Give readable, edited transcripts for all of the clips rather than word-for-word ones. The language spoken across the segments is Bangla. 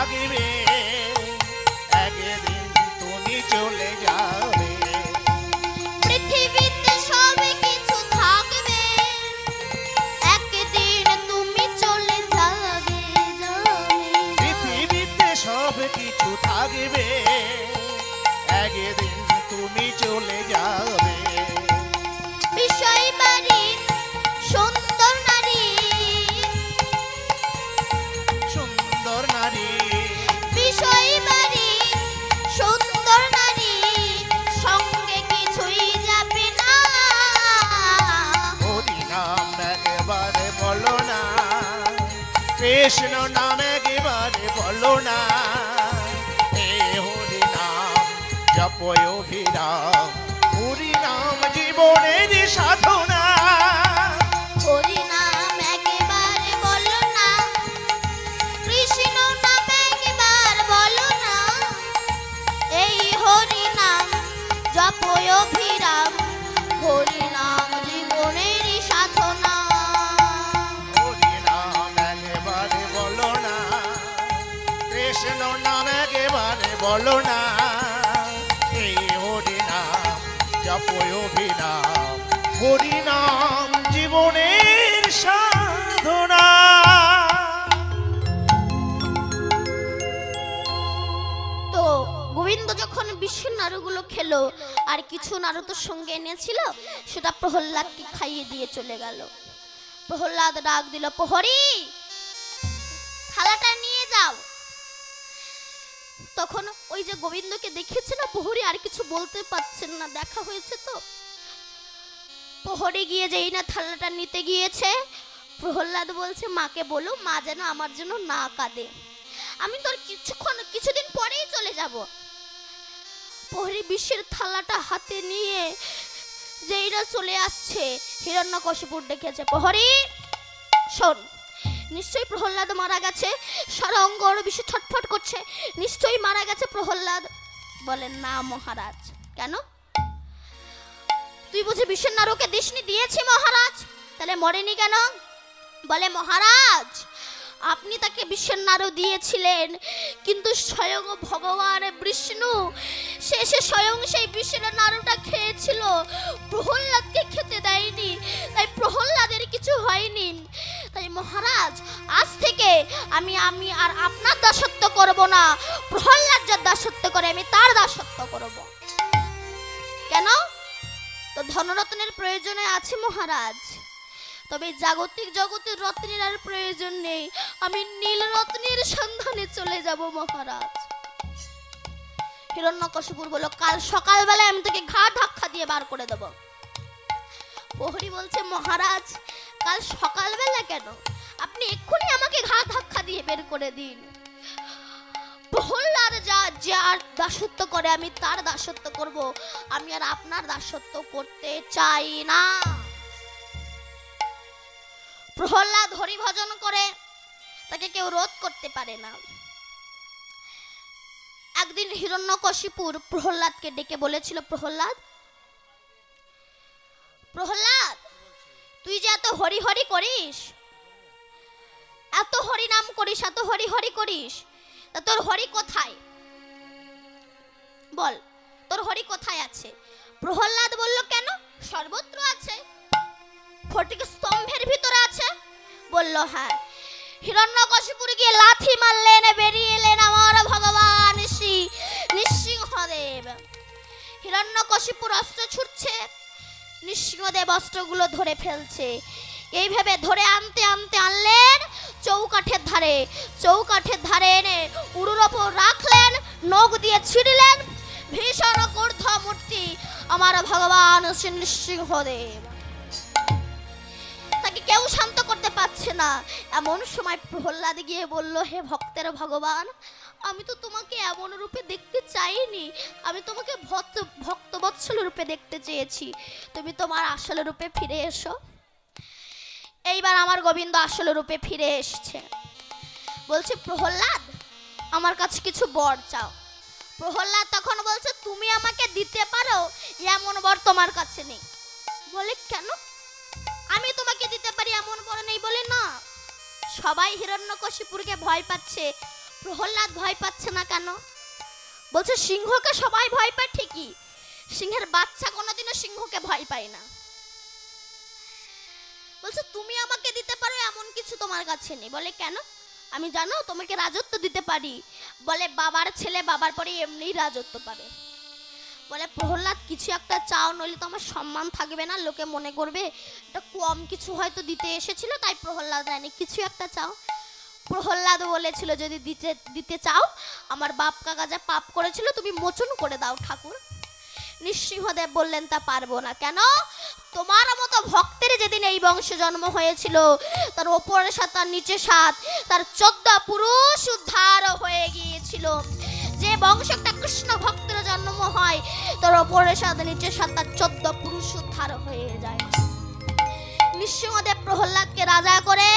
থাকবে, একদিন তুমি চলে যাবে। পৃথিবীতে সব কিছু থাকবে, একদিন তুমি চলে যাবে, পৃথিবীতে সব কিছু থাকবে, একদিন তুমি চলে যাবে। বিষয় বাড়ি সুন্দর নারী, সুন্দর নারী, বিষয় বাড়ি সুন্দর নারী, সঙ্গে কিছুই যাবে না। হরি নাম একবারে বলো না, কৃষ্ণ নাম একবারে বলো না, হে হরি নাম জপয় অভিরাম, হরি নাম জীবনের সাধনা। হরি নাম একবার বলো না, কৃষ্ণ নাম একবার বলো না, এই হরি নাম জপয় অভিরাম, হরি নাম জীবনের সাধনা। হরি নাম একবারে বলো না, কৃষ্ণ নাম একবারে বলো না, এই হরি নাম জপয় অভিরাম, হরি নাম জীবনের সাধনা। তো গোবিন্দ যখন বিশ্বের নাড়ুগুলো খেলো আর কিছু নাড়ু তো সঙ্গে এনেছিল, সেটা প্রহ্লাদকে খাইয়ে দিয়ে চলে গেল। প্রহ্লাদ ডাক দিল, প্রহরী থালাটা নিয়ে যাও। তখন ওই যে গোবিন্দকে দেখেছে না প্রহরী, আর কিছু বলতে পারছেন না, দেখা হয়েছে তো। প্রহরী গিয়ে যেই না থালাটা নিতে গিয়েছে, প্রহ্লাদ বলছে মাকে বলো, মা যেন আমার জন্য না কাঁদে, আমি তোর কিছুদিন পরেই চলে যাব। প্রহরী বিশ্বের থালাটা হাতে নিয়ে যেইরা চলে আসছে, হিরণ্যকশিপুর ডেকেছে, প্রহরী শোন, নিশ্চয়ই প্রহ্লাদ মারা গেছে। সারা অঙ্গ বিশ্ব ছটফট করছে, নিশ্চয়ই মারা গেছে প্রহ্লাদ। বলেন না মহারাজ। কেন? তুই বুঝি বিশ্বের নারুকে দিসনি? দিয়েছি মহারাজ। তাহলে মরেনি কেন? বলে মহারাজ, আপনি তাকে বিশ্বের নাড়ু দিয়েছিলেন, কিন্তু স্বয়ং ভগবান বিষ্ণু শেষে স্বয়ং সেই বিশ্বের নাড়ুটা খেয়েছিল, প্রহ্লাদকে খেতে দেয়নি, তাই প্রহ্লাদের কিছু হয়নি। তাই মহারাজ, আজ থেকে আমি আর আপনার দাসত্ব করব না, প্রহ্লাদ যার দাসত্ব করে আমি তার দাসত্ব করব। কেন? তো ধনরত্নের প্রয়োজনে আছে মহারাজ, তবে জাগতিক জগতের রত্নের আর প্রয়োজন নেই, আমি নীল রত্নের সন্ধানে চলে যাব মহারাজ। হিরণ্যকশিপুর বলল, কাল সকালবেলায় আমি তোকে ঘা ধাক্কা দিয়ে বার করে দেব। প্রহরী বলছে মহারাজ, কাল সকালবেলা কেন, আপনি এক্ষুনি আমাকে ঘা ধাক্কা দিয়ে বের করে দিন। প্রহ্লাদ যার দাসত্ব করে আমি তার দাসত্ব করব, আমি আর আপনার দাসত্ব করতে চাই না। প্রহ্লাদ হরি ভজন করে, তাকে কেউ রোধ করতে পারে না। একদিন হিরণ্যকশিপুর প্রহ্লাদকে ডেকে বলেছিল, প্রহ্লাদ প্রহ্লাদ, তুই যে এত হরি হরি করিস, এত হরি নাম করিস, এত হরি হরি করিস, তা তোর হরি কোথায়? বল, তোর হরি কোথায় আছে? প্রহ্লাদ বলল, কেন, সর্বত্র আছে, ফটিক স্তম্ভের ভিতরে আছে। বলল হ্যাঁ। হিরণ্যকশিপুর গিয়ে লাথি মারলেন, বেরিয়ে এলেন আমার ভগবান শ্রী নৃসিংহদেব। হিরণ্যকশিপুর অস্ত্র ছুটছে, নৃসিংহদেব অস্ত্রগুলো ধরে ফেলছে। এইভাবে ধরে আনতে আনতে আনলেন চৌকাঠের ধারে, চৌকাঠের ধারে এনে উড়ুর ওপর রাখলেন, নখ দিয়ে ছিঁড়লেন, ভীষণ ক্রুদ্ধ মূর্তি আমার ভগবান শ্রী নৃসিংহদেব। তাকে কেউ শান্ত করতে পারছে না। এমন সময় প্রহ্লাদ গিয়ে বলল, হে ভক্তের ভগবান, আমি তো তোমাকে এমন রূপে দেখতে চাইনি, আমি তোমাকে ভক্তবৎসল রূপে দেখতে চেয়েছি, তুমি তোমার আসল রূপে ফিরে এসো। এইবার আমার গোবিন্দ আসল রূপে ফিরে এসছে। বলছে, প্রহ্লাদ আমার কাছে কিছু বর চাও। প্রহ্লাদ তখন বলছে, তুমি আমাকে দিতে পারো এমন বর তোমার কাছে নেই। বলে, কেন? আমি তোমাকে দিতে পারি এমন বর নেই? বলে, না, সবাই হিরণ্যকশিপুরকে ভয় পাচ্ছে, প্রহ্লাদ ভয় পাচ্ছে না কেন? বলছে সিংহকে সবাই ভয় পায় ঠিকই, সিংহের বাচ্চা কোনোদিনও সিংহকে ভয় পায় না। বলছে তুমি আমাকে দিতে পারো এমন কিছু তোমার কাছে নেই। বলে কেন? আমি জানো তোমাকে রাজত্ব দিতে পারি। বলে বাবার ছেলে বাবার পরে এমনিই রাজত্ব পাবে। বলে প্রহ্লাদ কিছু একটা চাও, নইলে তো আমার সম্মান থাকবে না, লোকে মনে করবে এটা কম কিছু হয়তো দিতে এসেছিল তাই প্রহ্লাদ দেয়নি, কিছু একটা চাও। প্রহ্লাদ বলেছিল যদি দিতে চাও আমার বাপ কাকা যা পাপ করেছিল তুমি মোচন করে দাও ঠাকুর। নৃসিংহদেব বললেন তা পারবো না। কেন? তোমার মতো ভক্তের যেদিন এই বংশে জন্ম হয়েছিল তার ওপরের সাত তার নিচে সাত, তার 14 পুরুষ উদ্ধার হয়ে গিয়েছিল। যে বংশে একটা কৃষ্ণ ভক্তের জন্ম হয় তার ওপরের সাত নিচে সাত তার 14 পুরুষ উদ্ধার হয়ে যায়। নৃসিংহদেব প্রহ্লাদকে রাজা করে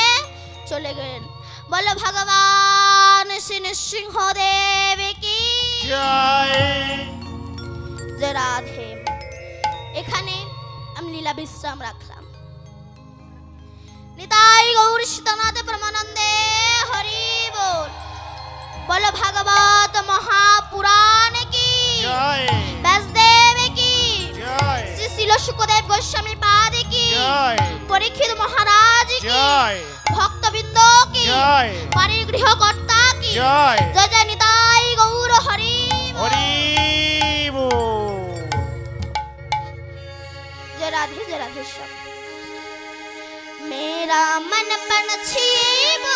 চলে গেলেন। বলো ভগবান শ্রী নৃসিংহদেব কি জয়। জয় রাধে। এখানে আমি লীলা বিশ্রাম রাখলাম। নিতাই গৌর সীতানাথ প্রেমানন্দে হরি বল। বলো ভাগবত মহাপুরাণ কি জয়। ব্যাসদেব কি জয়। শ্রী শিল শুকদেব গোস্বামী পাদ কি জয়। পরীক্ষিত মহারাজ কি জয়। ভক্তবৃন্দ কি জয়। বাড়ির গৃহকর্তা কি জয়। জয় জয় নিতাই গৌর হরি বল। হরি বল। जय राधे सब। मेरा मन पंछी वो